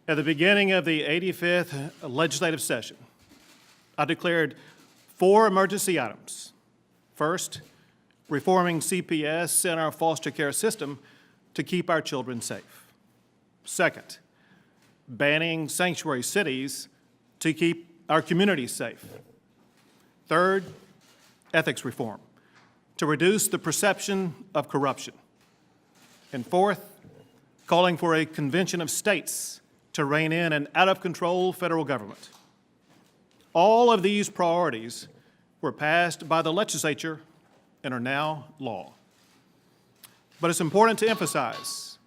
At the beginning of the 85th legislative session, I declared 4 emergency items. First, reforming CPS and our foster care system to keep our children safe. Second, banning sanctuary cities to keep our communities safe. Third, ethics reform to reduce the perception of corruption. And fourth, calling for a convention of states to rein in an out-of-control federal government. All of these priorities were passed by the legislature and are now law. But it's important to emphasize,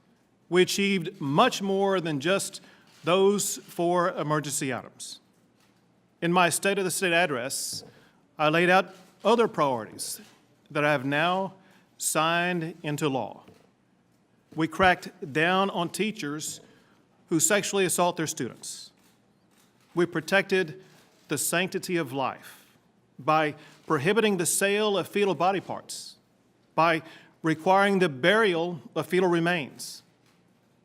we achieved much more than just those 4 emergency items. In my State of the State address, I laid out other priorities that I have now signed into law. We cracked down on teachers who sexually assault their students. We protected the sanctity of life by prohibiting the sale of fetal body parts, by requiring the burial of fetal remains,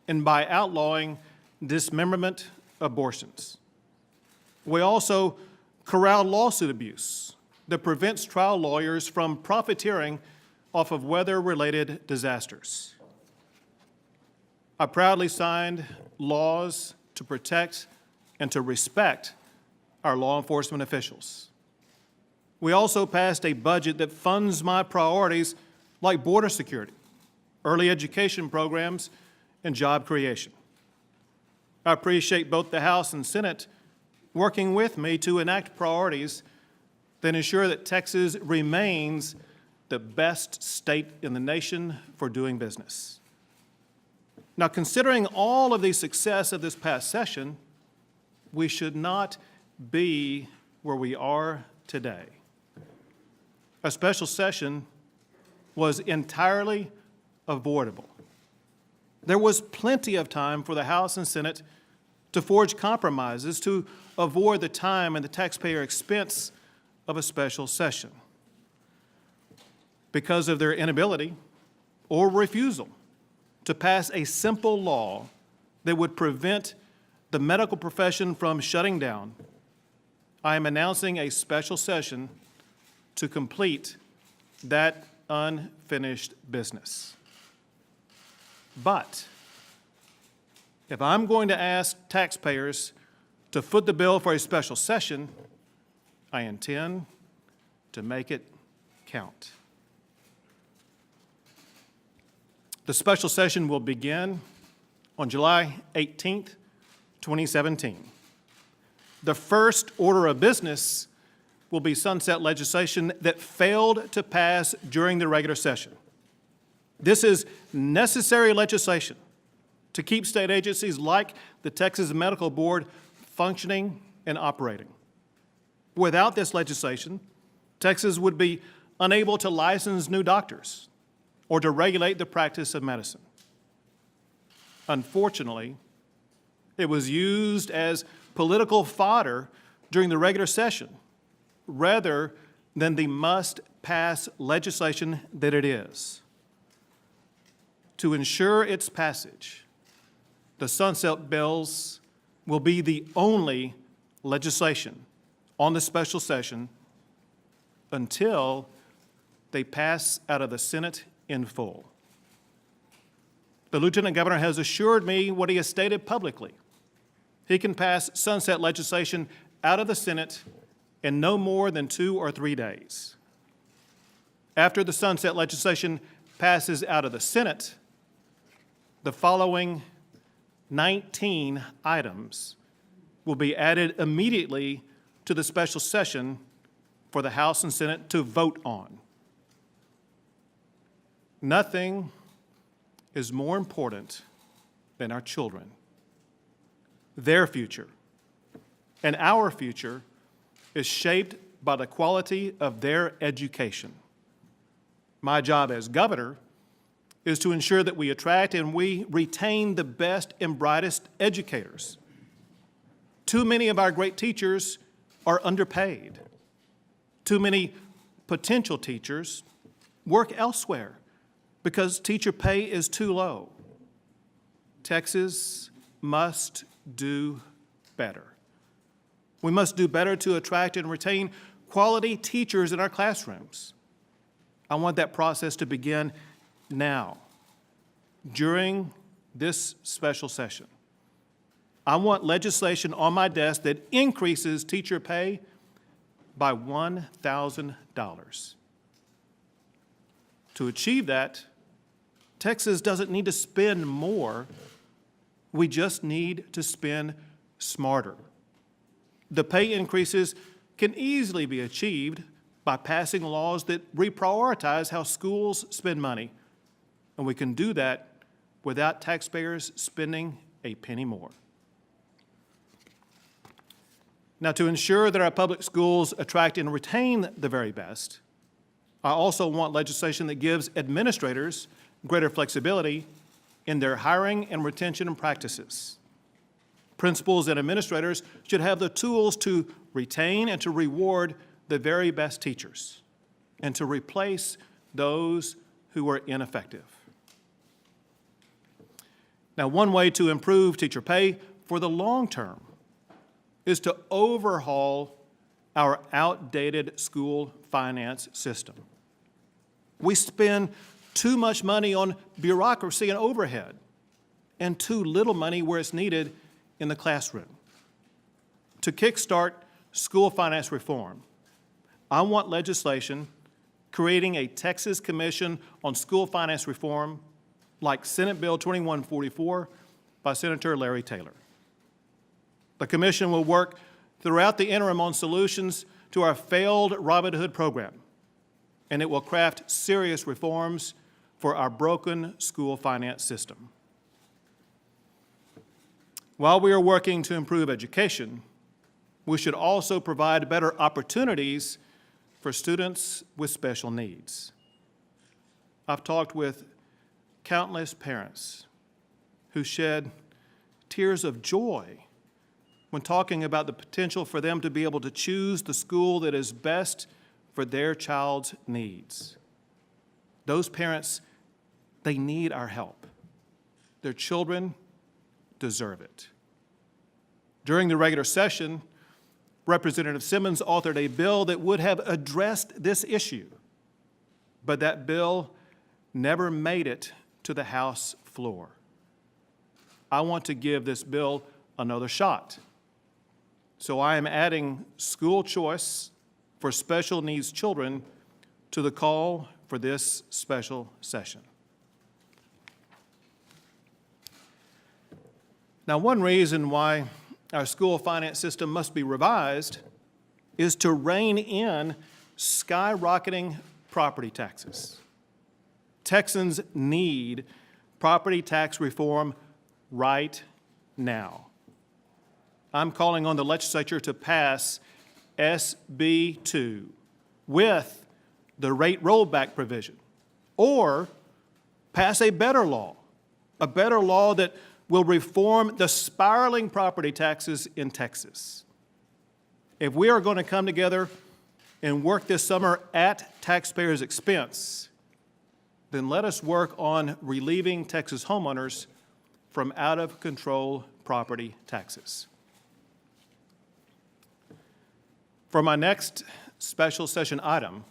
and by outlawing dismemberment abortions. We also corralled lawsuit abuse that prevents trial lawyers from profiteering off of weather-related disasters. I proudly signed laws to protect and to respect our law enforcement officials. We also passed a budget that funds my priorities like border security, early education programs, and job creation. I appreciate both the House and Senate working with me to enact priorities that ensure that Texas remains the best state in the nation for doing business. Now, considering all of the success of this past session, we should not be where we are today. A special session was entirely avoidable. There was plenty of time for the House and Senate to forge compromises to avoid the time and the taxpayer expense of a special session. Because of their inability or refusal to pass a simple law that would prevent the medical profession from shutting down, I am announcing a special session to complete that unfinished business. But if I'm going to ask taxpayers to foot the bill for a special session, I intend to make it count. The special session will begin on July 18th, 2017. The first order of business will be sunset legislation that failed to pass during the regular session. This is necessary legislation to keep state agencies like the Texas Medical Board functioning and operating. Without this legislation, Texas would be unable to license new doctors or to regulate the practice of medicine. Unfortunately, it was used as political fodder during the regular session rather than the must-pass legislation that it is. To ensure its passage, the sunset bills will be the only legislation on the special session until they pass out of the Senate in full. The Lieutenant Governor has assured me what he has stated publicly. He can pass sunset legislation out of the Senate in no more than 2 or 3 days. After the sunset legislation passes out of the Senate, the following 19 items will be added immediately to the special session for the House and Senate to vote on. Nothing is more important than our children. Their future and our future is shaped by the quality of their education. My job as governor is to ensure that we attract and we retain the best and brightest educators. Too many of our great teachers are underpaid. Too many potential teachers work elsewhere because teacher pay is too low. Texas must do better. We must do better to attract and retain quality teachers in our classrooms. I want that process to begin now, during this special session. I want legislation on my desk that increases teacher pay by $1,000. To achieve that, Texas doesn't need to spend more. We just need to spend smarter. The pay increases can easily be achieved by passing laws that reprioritize how schools spend money, and we can do that without taxpayers spending a penny more. Now, to ensure that our public schools attract and retain the very best, I also want legislation that gives administrators greater flexibility in their hiring and retention practices. Principals and administrators should have the tools to retain and to reward the very best teachers and to replace those who are ineffective. Now, one way to improve teacher pay for the long term is to overhaul our outdated school finance system. We spend too much money on bureaucracy and overhead and too little money where it's needed in the classroom. To kickstart school finance reform, I want legislation creating a Texas Commission on School Finance Reform like Senate Bill 2144 by Senator Larry Taylor. The commission will work throughout the interim on solutions to our failed Robin Hood program, and it will craft serious reforms for our broken school finance system. While we are working to improve education, we should also provide better opportunities for students with special needs. I've talked with countless parents who shed tears of joy when talking about the potential for them to be able to choose the school that is best for their child's needs. Those parents, they need our help. Their children deserve it. During the regular session, Representative Simmons authored a bill that would have addressed this issue, but that bill never made it to the House floor. I want to give this bill another shot. So I am adding school choice for special needs children to the call for this special session. Now, one reason why our school finance system must be revised is to rein in skyrocketing property taxes. Texans need property tax reform right now. I'm calling on the legislature to pass SB 2 with the rate rollback provision, or pass a better law that will reform the spiraling property taxes in Texas. If we are going to come together and work this summer at taxpayers' expense, then let us work on relieving Texas homeowners from out-of-control property taxes. For my next special session item,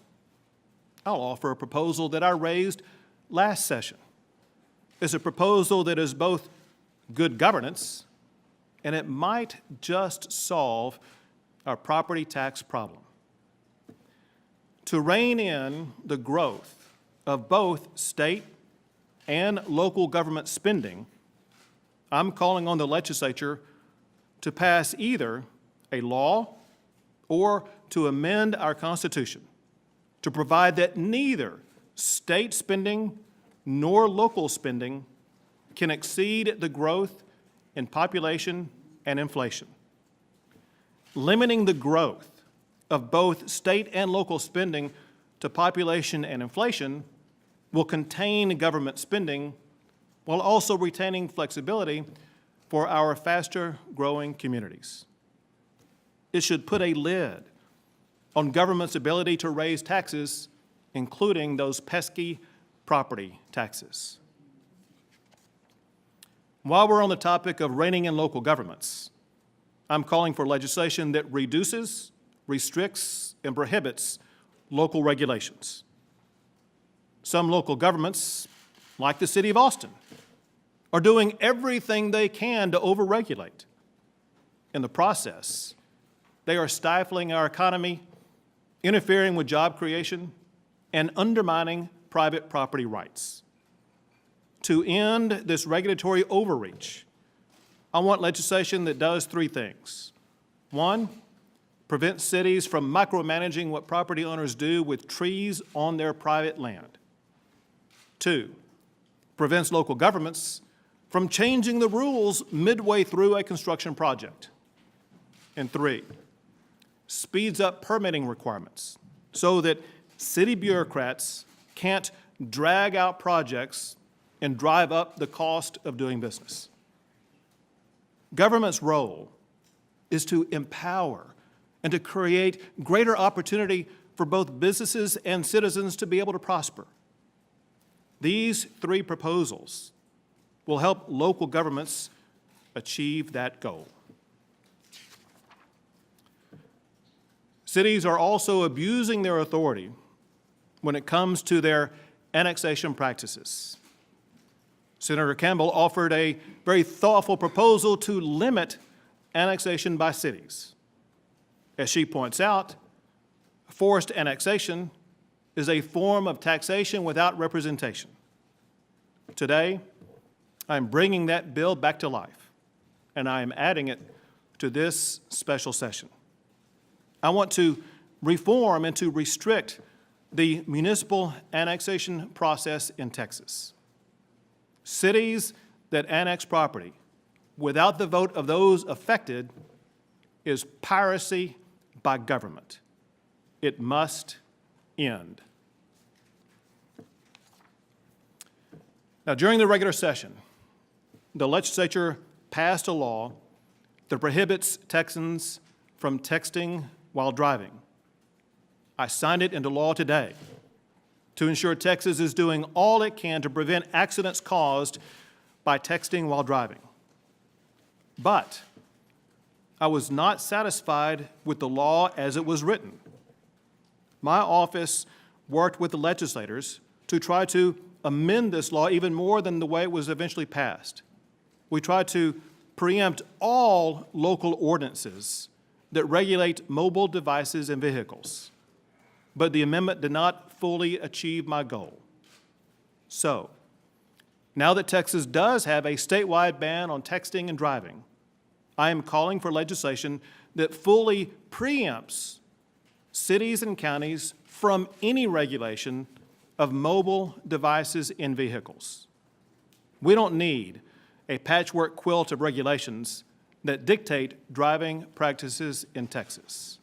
I'll offer a proposal that I raised last session. It's a proposal that is both good governance, and it might just solve our property tax problem. To rein in the growth of both state and local government spending, I'm calling on the legislature to pass either a law or to amend our Constitution to provide that neither state spending nor local spending can exceed the growth in population and inflation. Limiting the growth of both state and local spending to population and inflation will contain government spending while also retaining flexibility for our faster-growing communities. It should put a lid on government's ability to raise taxes, including those pesky property taxes. While we're on the topic of reining in local governments, I'm calling for legislation that reduces, restricts, and prohibits local regulations. Some local governments, like the City of Austin, are doing everything they can to overregulate. In the process, they are stifling our economy, interfering with job creation, and undermining private property rights. To end this regulatory overreach, I want legislation that does three things. One, prevents cities from micromanaging what property owners do with trees on their private land. Two, prevents local governments from changing the rules midway through a construction project. And three, speeds up permitting requirements so that city bureaucrats can't drag out projects and drive up the cost of doing business. Government's role is to empower and to create greater opportunity for both businesses and citizens to be able to prosper. These three proposals will help local governments achieve that goal. Cities are also abusing their authority when it comes to their annexation practices. Senator Campbell offered a very thoughtful proposal to limit annexation by cities. As she points out, forced annexation is a form of taxation without representation. Today, I'm bringing that bill back to life, and I am adding it to this special session. I want to reform and to restrict the municipal annexation process in Texas. Cities that annex property without the vote of those affected is piracy by government. It must end. Now, during the regular session, the legislature passed a law that prohibits Texans from texting while driving. I signed it into law today to ensure Texas is doing all it can to prevent accidents caused by texting while driving. But I was not satisfied with the law as it was written. My office worked with the legislators to try to amend this law even more than the way it was eventually passed. We tried to preempt all local ordinances that regulate mobile devices and vehicles, but the amendment did not fully achieve my goal. So, now that Texas does have a statewide ban on texting and driving, I am calling for legislation that fully preempts cities and counties from any regulation of mobile devices in vehicles. We don't need a patchwork quilt of regulations that dictate driving practices in Texas.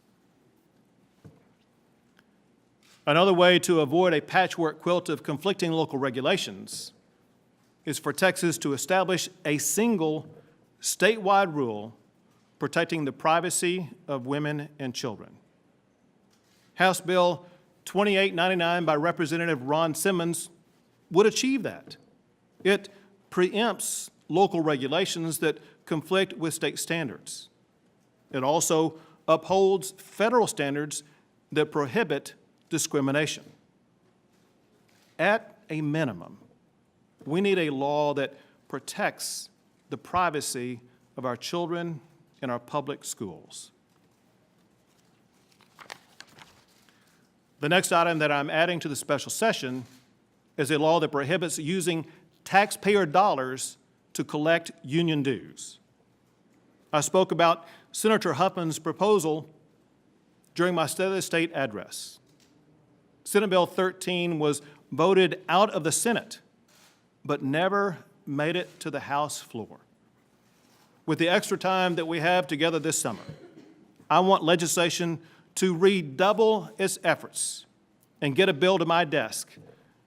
Another way to avoid a patchwork quilt of conflicting local regulations is for Texas to establish a single statewide rule protecting the privacy of women and children. House Bill 2899 by Representative Ron Simmons would achieve that. It preempts local regulations that conflict with state standards. It also upholds federal standards that prohibit discrimination. At a minimum, we need a law that protects the privacy of our children in our public schools. The next item that I'm adding to the special session is a law that prohibits using taxpayer dollars to collect union dues. I spoke about Senator Huffman's proposal during my State of the State address. Senate Bill 13 was voted out of the Senate, but never made it to the House floor. With the extra time that we have together this summer, I want legislation to redouble its efforts and get a bill to my desk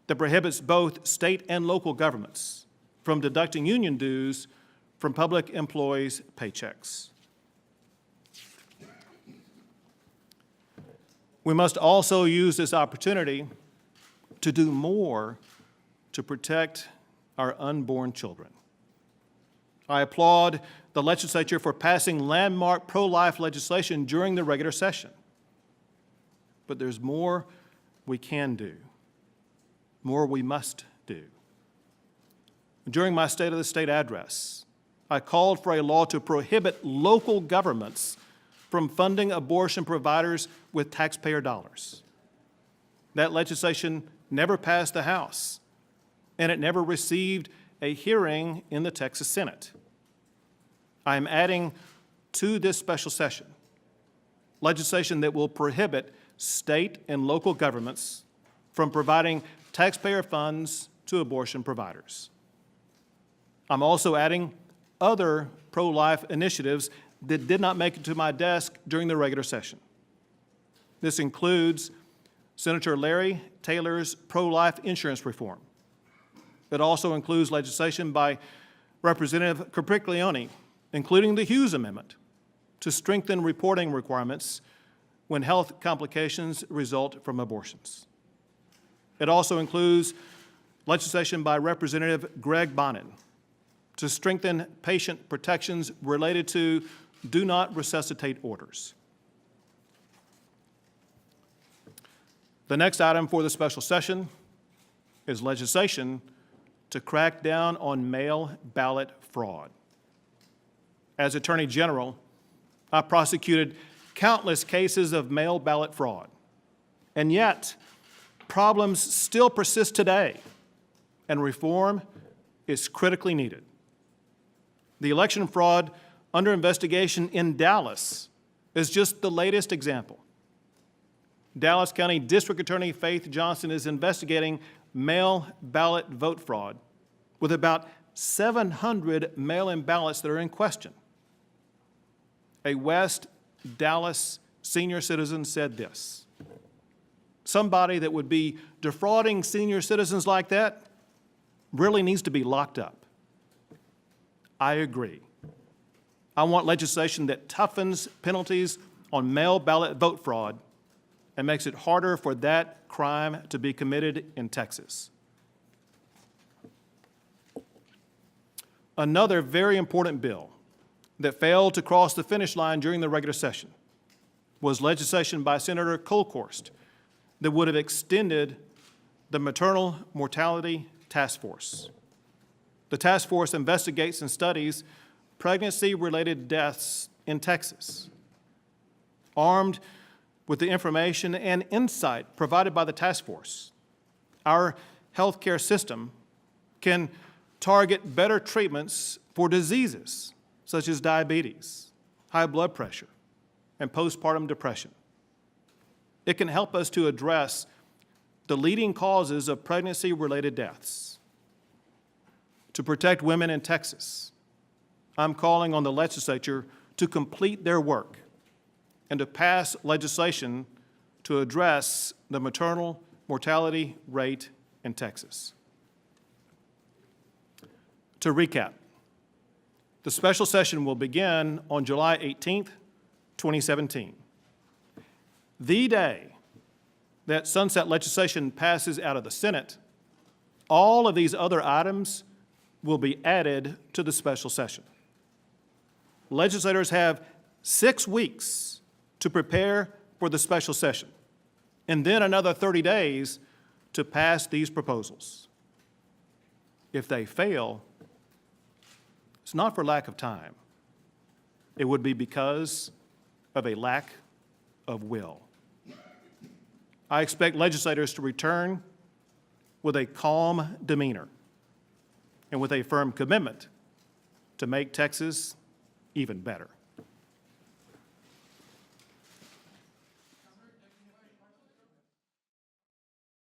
that prohibits both state and local governments from deducting union dues from public employees' paychecks. We must also use this opportunity to do more to protect our unborn children. I applaud the legislature for passing landmark pro-life legislation during the regular session. But there's more we can do, more we must do. During my State of the State address, I called for a law to prohibit local governments from funding abortion providers with taxpayer dollars. That legislation never passed the House, and it never received a hearing in the Texas Senate. I am adding to this special session legislation that will prohibit state and local governments from providing taxpayer funds to abortion providers. I'm also adding other pro-life initiatives that did not make it to my desk during the regular session. This includes Senator Larry Taylor's pro-life insurance reform. It also includes legislation by Representative Capriglione, including the Hughes Amendment, to strengthen reporting requirements when health complications result from abortions. It also includes legislation by Representative Greg Bonin to strengthen patient protections related to do not resuscitate orders. The next item for the special session is legislation to crack down on mail ballot fraud. As Attorney General, I prosecuted countless cases of mail ballot fraud, and yet problems still persist today, and reform is critically needed. The election fraud under investigation in Dallas is just the latest example. Dallas County District Attorney Faith Johnson is investigating mail ballot vote fraud with about 700 mail-in ballots that are in question. A West Dallas senior citizen said this: "Somebody that would be defrauding senior citizens like that really needs to be locked up." I agree. I want legislation that toughens penalties on mail ballot vote fraud and makes it harder for that crime to be committed in Texas. Another very important bill that failed to cross the finish line during the regular session was legislation by Senator Kolkhorst that would have extended the Maternal Mortality Task Force. The task force investigates and studies pregnancy-related deaths in Texas. Armed with the information and insight provided by the task force, our healthcare system can target better treatments for diseases such as diabetes, high blood pressure, and postpartum depression. It can help us to address the leading causes of pregnancy-related deaths. To protect women in Texas, I'm calling on the legislature to complete their work and to pass legislation to address the maternal mortality rate in Texas. To recap, the special session will begin on July 18th, 2017. The day that sunset legislation passes out of the Senate, all of these other items will be added to the special session. Legislators have 6 weeks to prepare for the special session, and then another 30 days to pass these proposals. If they fail, it's not for lack of time. It would be because of a lack of will. I expect legislators to return with a calm demeanor and with a firm commitment to make Texas even better.